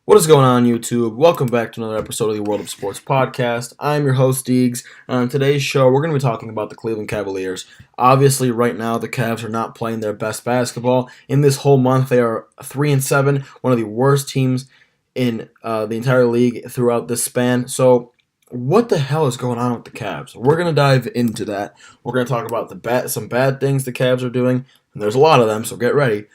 What is going on, YouTube? Welcome back to another episode of the World of Sports podcast. I'm your host, Deegs. On today's show, we're going to be talking about the Cleveland Cavaliers. Obviously, right now, the Cavs are not playing their best basketball. In this whole month, they are 3-7, one of the worst teams in the entire league throughout this span. So, what the hell is going on with the Cavs? We're going to dive into that. We're going to talk about some bad things the Cavs are doing, and there's a lot of them, so get ready.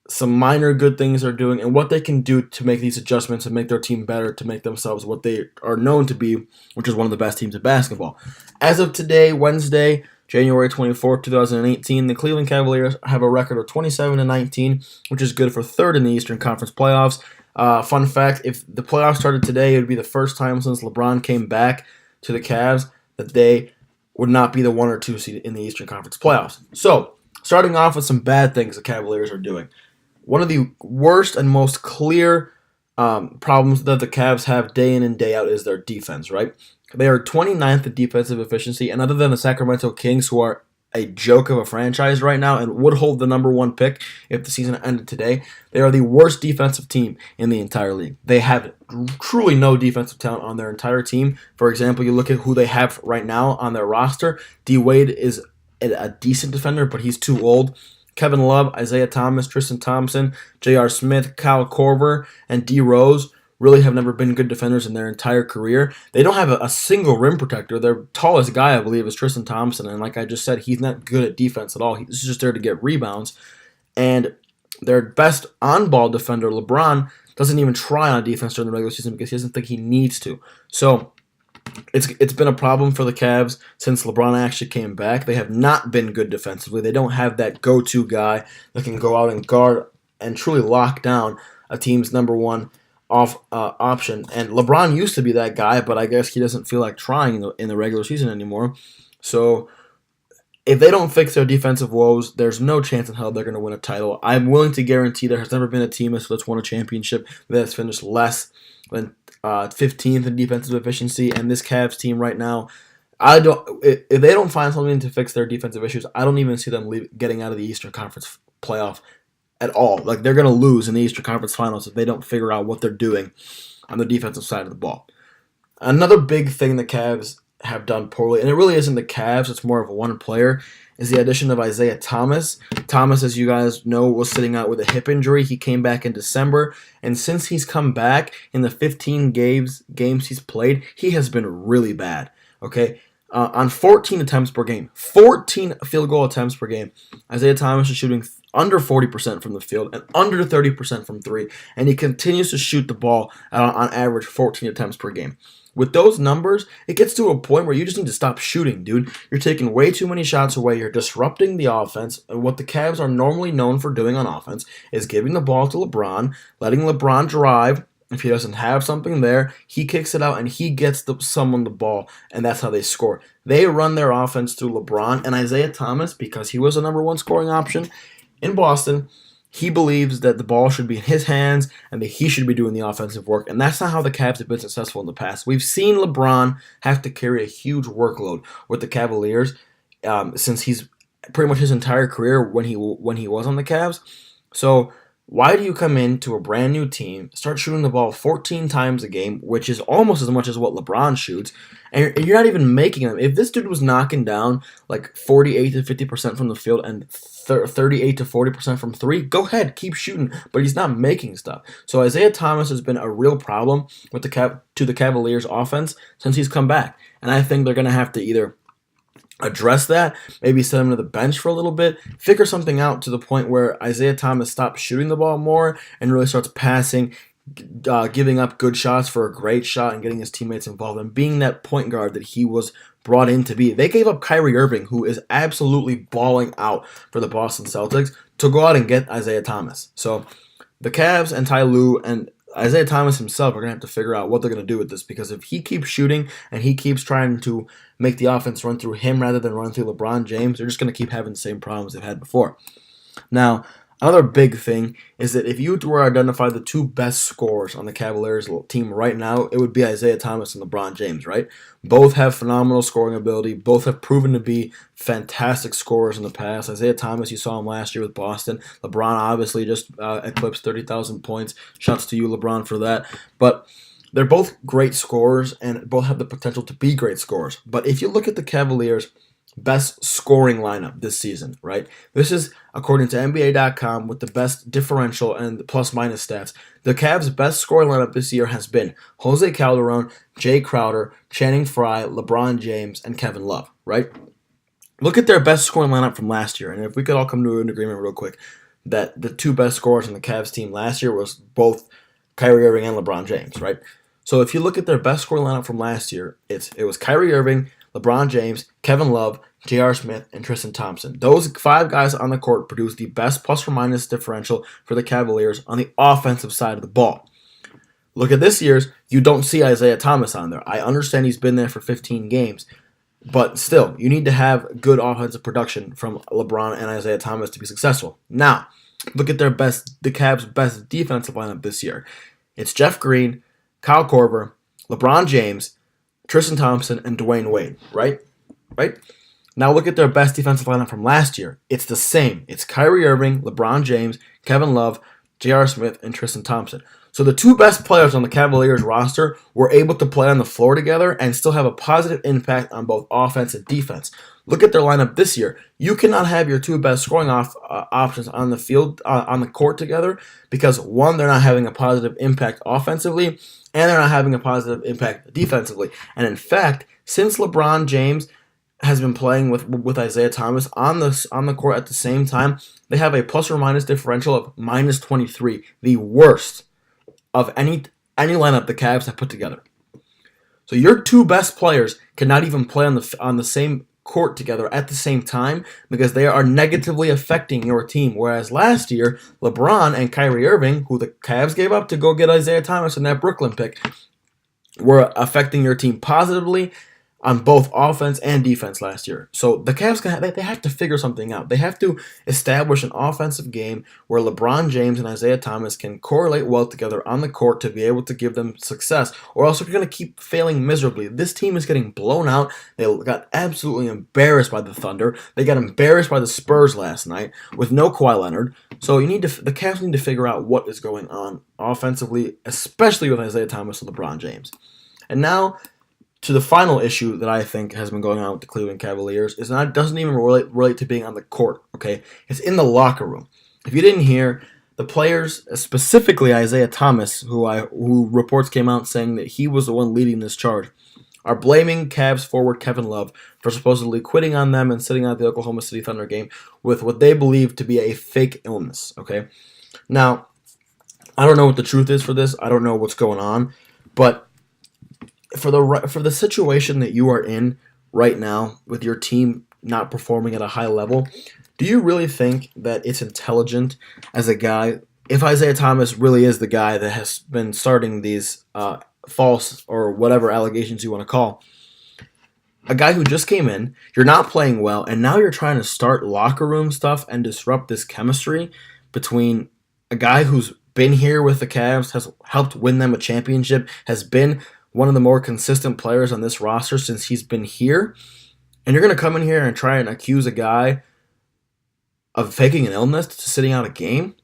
Some minor good things they're doing, and what they can do to make these adjustments and make their team better, to make themselves what they are known to be, which is one of the best teams in basketball. As of today, Wednesday, January 24th, 2018, the Cleveland Cavaliers have a record of 27-19, which is good for third in the Eastern Conference playoffs. Fun fact, if the playoffs started today, it would be the first time since LeBron came back to the Cavs that they would not be the 1 or 2 seed in the Eastern Conference playoffs. So, starting off with some bad things the Cavaliers are doing. One of the worst and most clear problems that the Cavs have day in and day out is their defense, right? They are 29th in defensive efficiency, and other than the Sacramento Kings, who are a joke of a franchise right now and would hold the number 1 pick if the season ended today, they are the worst defensive team in the entire league. They have truly no defensive talent on their entire team. For example, you look at who they have right now on their roster. D. Wade is a decent defender, but he's too old. Kevin Love, Isaiah Thomas, Tristan Thompson, J.R. Smith, Kyle Korver, and D. Rose really have never been good defenders in their entire career. They don't have a single rim protector. Their tallest guy, I believe, is Tristan Thompson, and like I just said, he's not good at defense at all. He's just there to get rebounds. And their best on-ball defender, LeBron, doesn't even try on defense during the regular season because he doesn't think he needs to. So it's been a problem for the Cavs since LeBron actually came back. They have not been good defensively. They don't have that go-to guy that can go out and guard and truly lock down a team's number 1 option. And LeBron used to be that guy, but I guess he doesn't feel like trying in the regular season anymore. So if they don't fix their defensive woes, there's no chance in hell they're going to win a title. I'm willing to guarantee there has never been a team that's won a championship that has finished less than 15th in defensive efficiency, and this Cavs team right now, if they don't find something to fix their defensive issues, I don't even see them getting out of the Eastern Conference playoff at all. Like, they're going to lose in the Eastern Conference Finals if they don't figure out what they're doing on the defensive side of the ball. Another big thing the Cavs have done poorly, and it really isn't the Cavs, it's more of one player, is the addition of Isaiah Thomas. Thomas, as you guys know, was sitting out with a hip injury. He came back in December, and since he's come back, in the 15 games he's played, he has been really bad, okay? On 14 attempts per game, 14 field goal attempts per game, Isaiah Thomas is shooting under 40% from the field and under 30% from 3, and he continues to shoot the ball on average 14 attempts per game. With those numbers, it gets to a point where you just need to stop shooting, dude. You're taking way too many shots away. You're disrupting the offense. And what the Cavs are normally known for doing on offense is giving the ball to LeBron, letting LeBron drive. If he doesn't have something there, he kicks it out and he gets someone the ball, and that's how they score. They run their offense through LeBron and Isaiah Thomas, because he was a number 1 scoring option in Boston. He believes that the ball should be in his hands and that he should be doing the offensive work, and that's not how the Cavs have been successful in the past. We've seen LeBron have to carry a huge workload with the Cavaliers since he's pretty much his entire career when he was on the Cavs. So why do you come into a brand new team, start shooting the ball 14 times a game, which is almost as much as what LeBron shoots, and you're not even making them? If this dude was knocking down like 48 to 50% from the field and 38 to 40% from 3, go ahead, keep shooting, but he's not making stuff. So Isaiah Thomas has been a real problem with the Cavaliers offense since he's come back, and I think they're going to have to either address that, maybe send him to the bench for a little bit, figure something out to the point where Isaiah Thomas stops shooting the ball more and really starts passing, giving up good shots for a great shot and getting his teammates involved and being that point guard that he was brought in to be. They gave up Kyrie Irving, who is absolutely balling out for the Boston Celtics, to go out and get Isaiah Thomas. So the Cavs and Ty Lue and Isaiah Thomas himself are going to have to figure out what they're going to do with this, because if he keeps shooting and he keeps trying to make the offense run through him rather than run through LeBron James, they're just going to keep having the same problems they've had before. Now, Another big thing is that if you were to identify the two best scorers on the Cavaliers team right now, it would be Isaiah Thomas and LeBron James, right? Both have phenomenal scoring ability. Both have proven to be fantastic scorers in the past. Isaiah Thomas, you saw him last year with Boston. LeBron obviously just eclipsed 30,000 points. Shouts to you, LeBron, for that. But they're both great scorers and both have the potential to be great scorers. But if you look at the Cavaliers' best scoring lineup this season, right? This is according to NBA.com with the best differential and the plus minus stats. The Cavs' best scoring lineup this year has been Jose Calderon, Jay Crowder, Channing Frye, LeBron James, and Kevin Love, right? Look at their best scoring lineup from last year, and if we could all come to an agreement real quick that the two best scorers on the Cavs team last year was both Kyrie Irving and LeBron James, right? So if you look at their best scoring lineup from last year, it was Kyrie Irving, LeBron James, Kevin Love, J.R. Smith, and Tristan Thompson. Those five guys on the court produced the best plus or minus differential for the Cavaliers on the offensive side of the ball. Look at this year's, you don't see Isaiah Thomas on there. I understand he's been there for 15 games, but still, you need to have good offensive production from LeBron and Isaiah Thomas to be successful. Now, look at the Cavs' best defensive lineup this year. It's Jeff Green, Kyle Korver, LeBron James, Tristan Thompson, and Dwayne Wade, right? Now look at their best defensive lineup from last year. It's the same. It's Kyrie Irving, LeBron James, Kevin Love, J.R. Smith, and Tristan Thompson. So the two best players on the Cavaliers roster were able to play on the floor together and still have a positive impact on both offense and defense. Look at their lineup this year. You cannot have your two best scoring options on the field, on the court together because, one, they're not having a positive impact offensively, and they're not having a positive impact defensively. And in fact, since LeBron James has been playing with Isaiah Thomas on the court at the same time, they have a plus or minus differential of minus 23, the worst of any lineup the Cavs have put together. So your two best players cannot even play on the same court together at the same time because they are negatively affecting your team. Whereas last year, LeBron and Kyrie Irving, who the Cavs gave up to go get Isaiah Thomas in that Brooklyn pick, were affecting your team positively on both offense and defense last year. So the Cavs, they have to figure something out. They have to establish an offensive game where LeBron James and Isaiah Thomas can correlate well together on the court to be able to give them success, or else they're going to keep failing miserably. This team is getting blown out. They got absolutely embarrassed by the Thunder. They got embarrassed by the Spurs last night with no Kawhi Leonard. So the Cavs need to figure out what is going on offensively, especially with Isaiah Thomas and LeBron James. And now, to the final issue that I think has been going on with the Cleveland Cavaliers is not doesn't even relate to being on the court, okay? It's in the locker room. If you didn't hear, the players, specifically Isaiah Thomas, who reports came out saying that he was the one leading this charge, are blaming Cavs forward Kevin Love for supposedly quitting on them and sitting out the Oklahoma City Thunder game with what they believe to be a fake illness, okay? Now, I don't know what the truth is for this. I don't know what's going on, but for the situation that you are in right now with your team not performing at a high level, do you really think that it's intelligent as a guy, if Isaiah Thomas really is the guy that has been starting these false or whatever allegations you want to call, a guy who just came in, you're not playing well, and now you're trying to start locker room stuff and disrupt this chemistry between a guy who's been here with the Cavs, has helped win them a championship, has been one of the more consistent players on this roster since he's been here, and you're going to come in here and try and accuse a guy of faking an illness to sitting out a game?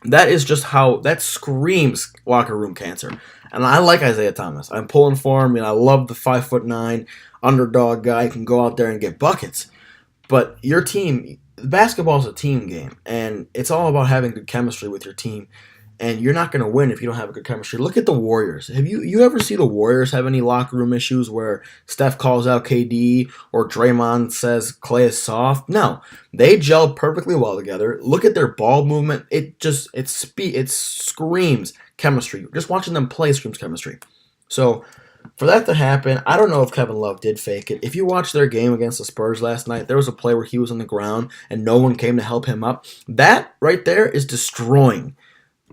That screams locker room cancer. And I like Isaiah Thomas. I'm pulling for him, and I love the 5'9" underdog guy who can go out there and get buckets. But your team, basketball is a team game, and it's all about having good chemistry with your team. And you're not going to win if you don't have a good chemistry. Look at the Warriors. Have you ever see the Warriors have any locker room issues where Steph calls out KD or Draymond says Clay is soft? No, they gel perfectly well together. Look at their ball movement. It screams chemistry. Just watching them play screams chemistry. So for that to happen, I don't know if Kevin Love did fake it. If you watched their game against the Spurs last night, there was a play where he was on the ground and no one came to help him up. That right there is destroying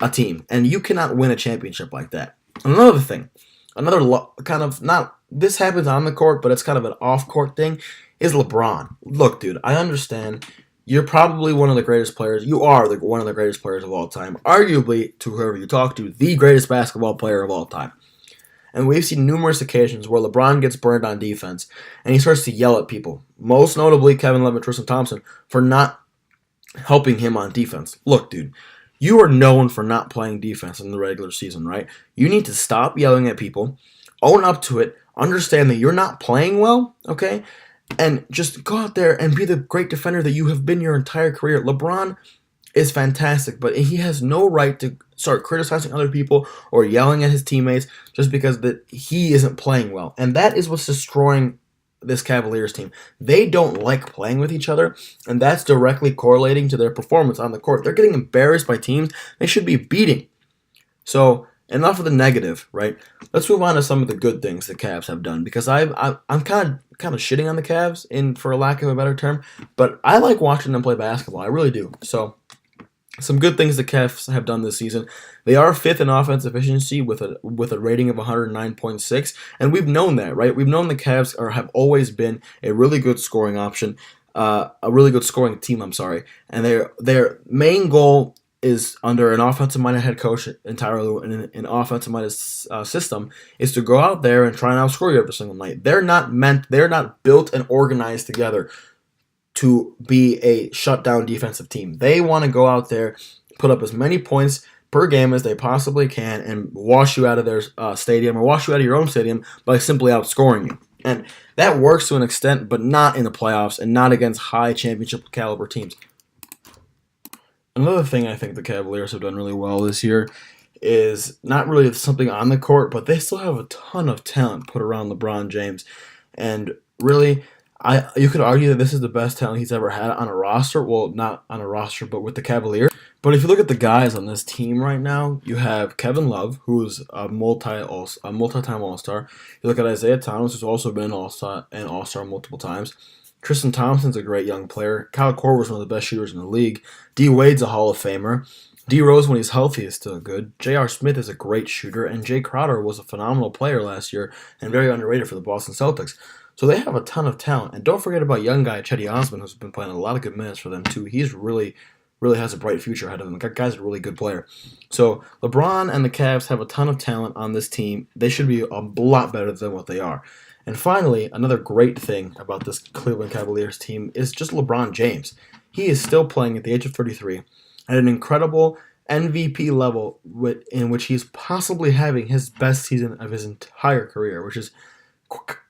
a team, and you cannot win a championship like that. Another thing, this happens on the court, but it's kind of an off-court thing, is LeBron. Look, dude, I understand you're probably one of the greatest players. You are one of the greatest players of all time. Arguably, to whoever you talk to, the greatest basketball player of all time. And we've seen numerous occasions where LeBron gets burned on defense and he starts to yell at people. Most notably, Kevin Love and Tristan Thompson for not helping him on defense. Look, dude, you are known for not playing defense in the regular season, right? You need to stop yelling at people, own up to it, understand that you're not playing well, okay? And just go out there and be the great defender that you have been your entire career. LeBron is fantastic, but he has no right to start criticizing other people or yelling at his teammates just because that he isn't playing well. And that is what's destroying this Cavaliers team. They don't like playing with each other, and that's directly correlating to their performance on the court. They're getting embarrassed by teams they should be beating. So enough of the negative, right? Let's move on to some of the good things the Cavs have done, because I'm kind of shitting on the Cavs, for a lack of a better term, but I like watching them play basketball. I really do. So some good things the Cavs have done this season. They are fifth in offense efficiency with a rating of 109.6, and we've known that, right? We've known the Cavs have always been a really good scoring option, a really good scoring team. And their main goal is, under an offensive-minded head coach entirely in an offensive-minded system, is to go out there and try and outscore you every single night. They're not built and organized together to be a shutdown defensive team. They want to go out there, put up as many points per game as they possibly can, and wash you out of their stadium, or wash you out of your own stadium by simply outscoring you. And that works to an extent, but not in the playoffs and not against high championship caliber teams. Another thing I think the Cavaliers have done really well this year is not really something on the court, but they still have a ton of talent put around LeBron James. And really, you could argue that this is the best talent he's ever had on a roster. Well, not on a roster, but with the Cavaliers. But if you look at the guys on this team right now, you have Kevin Love, who's a multi-time All-Star. You look at Isaiah Thomas, who's also been an All-Star multiple times. Tristan Thompson's a great young player. Kyle Korver's one of the best shooters in the league. D Wade's a Hall of Famer. D Rose, when he's healthy, is still good. J.R. Smith is a great shooter, and Jay Crowder was a phenomenal player last year and very underrated for the Boston Celtics. So they have a ton of talent. And don't forget about young guy Cedi Osman, who's been playing a lot of good minutes for them too. He's really has a bright future ahead of him. The guy's a really good player. So LeBron and the Cavs have a ton of talent on this team. They should be a lot better than what they are. And finally, another great thing about this Cleveland Cavaliers team is just LeBron James. He is still playing at the age of 33 at an incredible MVP level in which he's possibly having his best season of his entire career, which is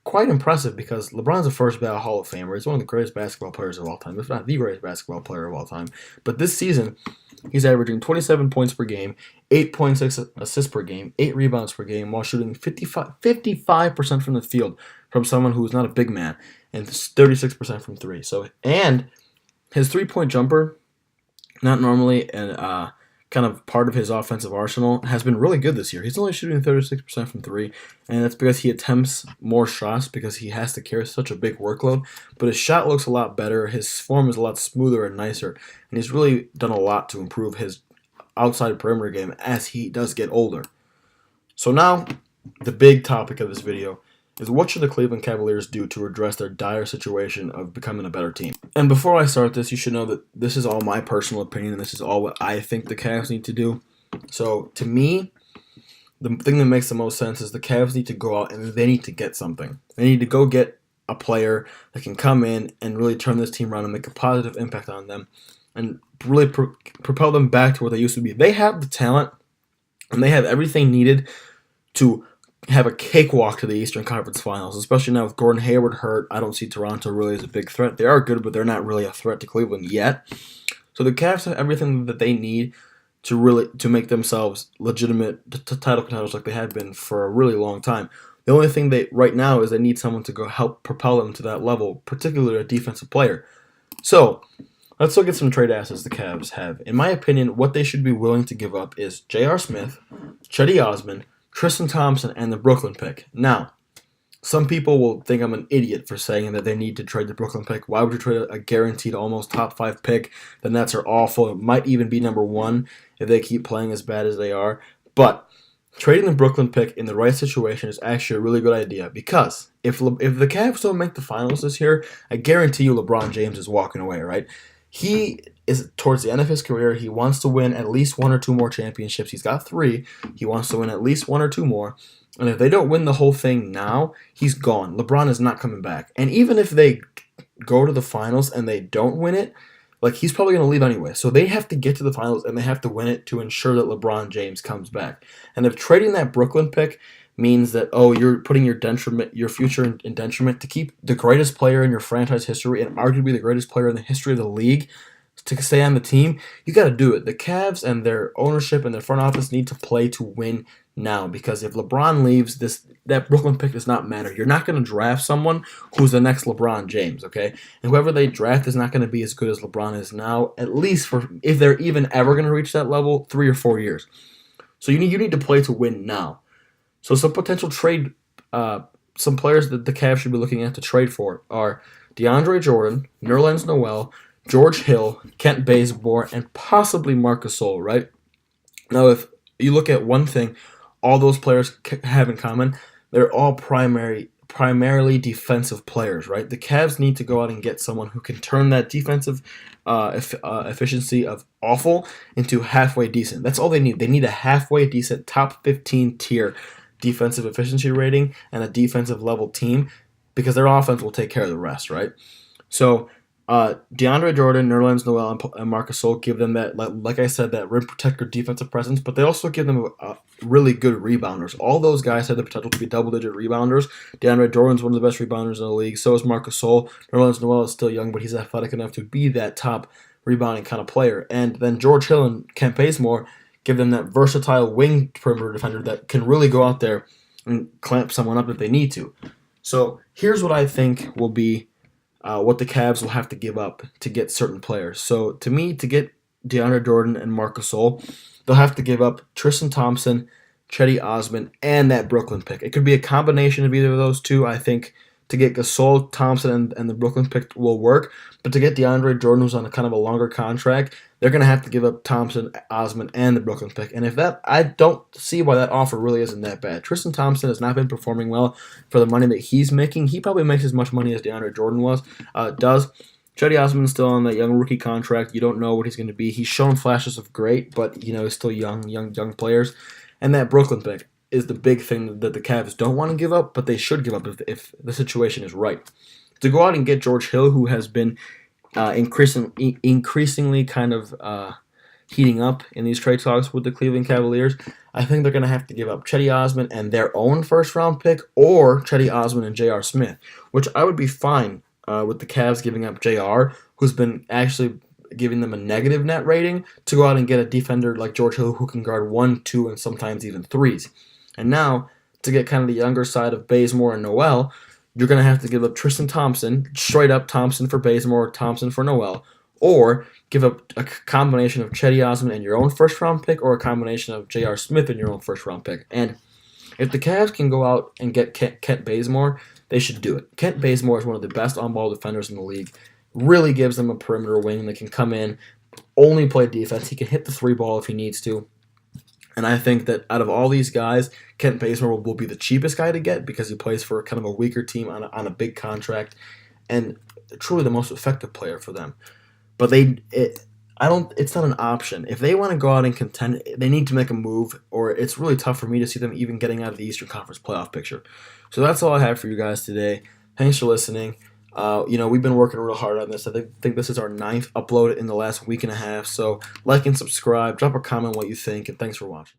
quite impressive because LeBron's a first ballot Hall of Famer. He's one of the greatest basketball players of all time, if not the greatest basketball player of all time. But this season, he's averaging 27 points per game, 8.6 assists per game, 8 rebounds per game, while shooting 55% from the field from someone who's not a big man, and 36% from three. And his three-point jumper, not normally and kind of part of his offensive arsenal, has been really good this year. He's only shooting 36% from three, and that's because he attempts more shots because he has to carry such a big workload. But his shot looks a lot better. His form is a lot smoother and nicer, and he's really done a lot to improve his outside perimeter game as he does get older. So now, the big topic of this video is, what should the Cleveland Cavaliers do to address their dire situation of becoming a better team? And before I start this, you should know that this is all my personal opinion, and this is all what I think the Cavs need to do. So, to me, the thing that makes the most sense is the Cavs need to go out and they need to get something. They need to go get a player that can come in and really turn this team around and make a positive impact on them and really propel them back to where they used to be. They have the talent, and they have everything needed to have a cakewalk to the Eastern Conference Finals, especially now with Gordon Hayward hurt. I don't see Toronto really as a big threat. They are good, but they're not really a threat to Cleveland yet. So the Cavs have everything that they need to make themselves legitimate title contenders like they have been for a really long time. The only thing right now is they need someone to go help propel them to that level, particularly a defensive player. So let's look at some trade assets the Cavs have. In my opinion, what they should be willing to give up is J.R. Smith, Cedi Osman, Tristan Thompson, and the Brooklyn pick. Now, some people will think I'm an idiot for saying that they need to trade the Brooklyn pick. Why would you trade a guaranteed almost top 5 pick? The Nets are awful. It might even be number 1 if they keep playing as bad as they are. But trading the Brooklyn pick in the right situation is actually a really good idea, because if the Cavs don't make the finals this year, I guarantee you LeBron James is walking away, right? he is towards the end of his career. He wants to win at least one or two more championships. He's got 3. He wants to win at least one or two more. And if they don't win the whole thing now, he's gone. LeBron is not coming back. And even if they go to the finals and they don't win it, like, he's probably going to leave anyway. So they have to get to the finals and they have to win it to ensure that LeBron James comes back. And if trading that Brooklyn pick means that, oh, you're putting your future in detriment to keep the greatest player in your franchise history and arguably the greatest player in the history of the league to stay on the team, you got to do it. The Cavs and their ownership and their front office need to play to win now, because if LeBron leaves, that Brooklyn pick does not matter. You're not going to draft someone who's the next LeBron James, okay? And whoever they draft is not going to be as good as LeBron is now, at least for, if they're even ever going to reach that level, 3 or 4 years. So you need to play to win now. So some potential trade, some players that the Cavs should be looking at to trade for are DeAndre Jordan, Nerlens Noel, George Hill, Kent Bazemore, and possibly Marc Gasol, right? Now, if you look at one thing all those players have in common, they're all primarily defensive players, right? The Cavs need to go out and get someone who can turn that defensive efficiency of awful into halfway decent. That's all they need. They need a halfway decent top 15 tier defensive efficiency rating and a defensive level team, because their offense will take care of the rest, right? So DeAndre Jordan, Nerlens Noel, and Marc Gasol give them that, like I said, that rim protector defensive presence, but they also give them really good rebounders. All those guys have the potential to be double-digit rebounders. DeAndre Jordan's one of the best rebounders in the league. So is Marc Gasol. Nerlens Noel is still young, but he's athletic enough to be that top rebounding kind of player. And then George Hill and Kent Bazemore give them that versatile wing perimeter defender that can really go out there and clamp someone up if they need to. So here's what I think will be what the Cavs will have to give up to get certain players. So to me, to get DeAndre Jordan and Marc Gasol, they'll have to give up Tristan Thompson, Cedi Osman, and that Brooklyn pick. It could be a combination of either of those two. I think to get Gasol, Thompson, and the Brooklyn pick will work. But to get DeAndre Jordan, who's on a kind of a longer contract, they're going to have to give up Thompson, Osman, and the Brooklyn pick. And if that, I don't see why that offer really isn't that bad. Tristan Thompson has not been performing well for the money that he's making. He probably makes as much money as DeAndre Jordan does. Cedi Osman's still on that young rookie contract. You don't know what he's going to be. He's shown flashes of great, but he's still young players. And that Brooklyn pick is the big thing that the Cavs don't want to give up, but they should give up if the situation is right. To go out and get George Hill, who has been increasingly kind of heating up in these trade talks with the Cleveland Cavaliers, I think they're going to have to give up Cedi Osman and their own first-round pick, or Cedi Osman and J.R. Smith, which I would be fine with the Cavs giving up J.R., who's been actually giving them a negative net rating, to go out and get a defender like George Hill who can guard 1, 2, and sometimes even 3s. And now, to get kind of the younger side of Bazemore and Noel, you're going to have to give up Tristan Thompson, straight up Thompson for Bazemore, Thompson for Noel, or give up a combination of Cedi Osman and your own first-round pick, or a combination of J.R. Smith and your own first-round pick. And if the Cavs can go out and get Kent Bazemore, they should do it. Kent Bazemore is one of the best on-ball defenders in the league. Really gives them a perimeter wing that can come in, only play defense. He can hit the 3-ball if he needs to. And I think that out of all these guys, Kent Bazemore will be the cheapest guy to get, because he plays for kind of a weaker team on a big contract, and truly the most effective player for them. But it's not an option. If they want to go out and contend, they need to make a move, or it's really tough for me to see them even getting out of the Eastern Conference playoff picture. So that's all I have for you guys today. Thanks for listening. We've been working real hard on this. I think this is our 9th upload in the last week and a half. So like and subscribe, drop a comment what you think, and thanks for watching.